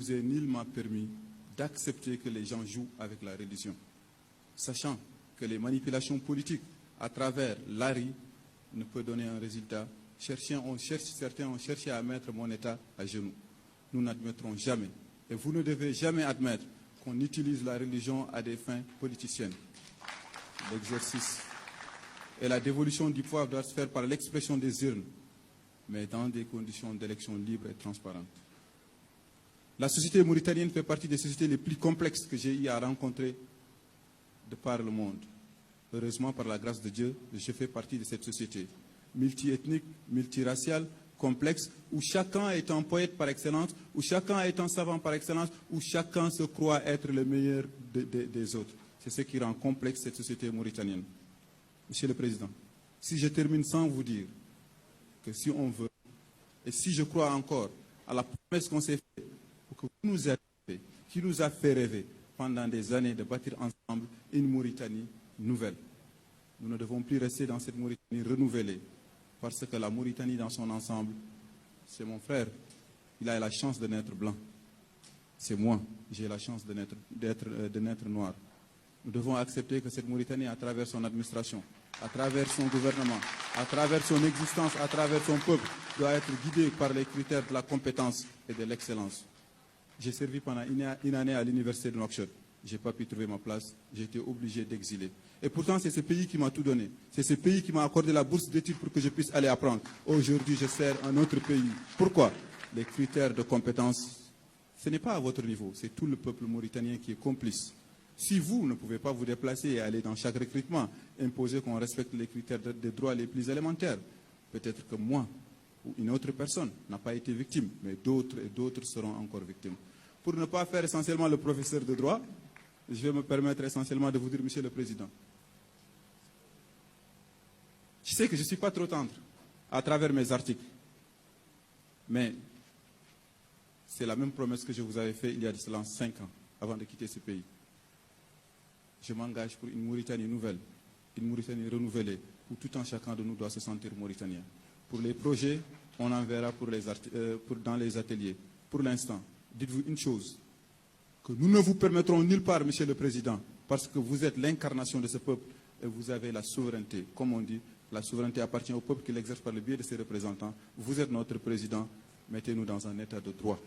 nous est nullement permis d'accepter que les gens jouent avec la religion, sachant que les manipulations politiques à travers l'ARI ne peuvent donner un résultat. Certains ont cherché à mettre mon État à genoux. Nous n'admettrons jamais, et vous ne devez jamais admettre qu'on utilise la religion à des fins politiciennes. L'exercice et la dévolution du pouvoir doivent se faire par l'expression des urnes, mais dans des conditions d'élection libres et transparentes. La société mauritanienne fait partie des sociétés les plus complexes que j'ai eu à rencontrer de par le monde. Heureusement, par la grâce de Dieu, je fais partie de cette société multiethnique, multiraciale, complexe, où chacun est un poète par excellence, où chacun est un savant par excellence, où chacun se croit être le meilleur des autres. C'est ce qui rend complexe cette société mauritanienne. Monsieur le Président, si je termine sans vous dire que si on veut, et si je crois encore à la promesse qu'on s'est faite, que vous nous avez fait, qui nous a fait rêver pendant des années de bâtir ensemble une Mauritanie nouvelle. Nous ne devons plus rester dans cette Mauritanie renouvelée, parce que la Mauritanie dans son ensemble, c'est mon frère, il a la chance de naître blanc. C'est moi, j'ai la chance de naître noir. Nous devons accepter que cette Mauritanie, à travers son administration, à travers son gouvernement, à travers son existence, à travers son peuple, doit être guidée par les critères de la compétence et de l'excellence. J'ai servi pendant une année à l'université de Nouakchott. Je n'ai pas pu trouver ma place, j'ai été obligé d'exiler. Et pourtant, c'est ce pays qui m'a tout donné. C'est ce pays qui m'a accordé la bourse d'études pour que je puisse aller apprendre. Aujourd'hui, je sers un autre pays. Pourquoi? Les critères de compétence, ce n'est pas à votre niveau, c'est tout le peuple mauritanien qui est complice. Si vous ne pouvez pas vous déplacer et aller dans chaque recrutement, imposer qu'on respecte les critères des droits les plus élémentaires, peut-être que moi ou une autre personne n'a pas été victime, mais d'autres et d'autres seront encore victimes. Pour ne pas faire essentiellement le professeur de droit, je vais me permettre essentiellement de vous dire, Monsieur le Président, je sais que je ne suis pas trop tendre à travers mes articles, mais c'est la même promesse que je vous avais faite il y a de cela 5 ans, avant de quitter ce pays. Je m'engage pour une Mauritanie nouvelle, une Mauritanie renouvelée, où tout un chacun de nous doit se sentir mauritanien. Pour les projets, on en verra dans les ateliers. Pour l'instant, dites-vous une chose, que nous ne vous permettrons nulle part, Monsieur le Président, parce que vous êtes l'incarnation de ce peuple et vous avez la souveraineté. Comme on dit, la souveraineté appartient au peuple qui l'exerce par le biais de ses représentants. Vous êtes notre Président, mettez-nous dans un état de droit.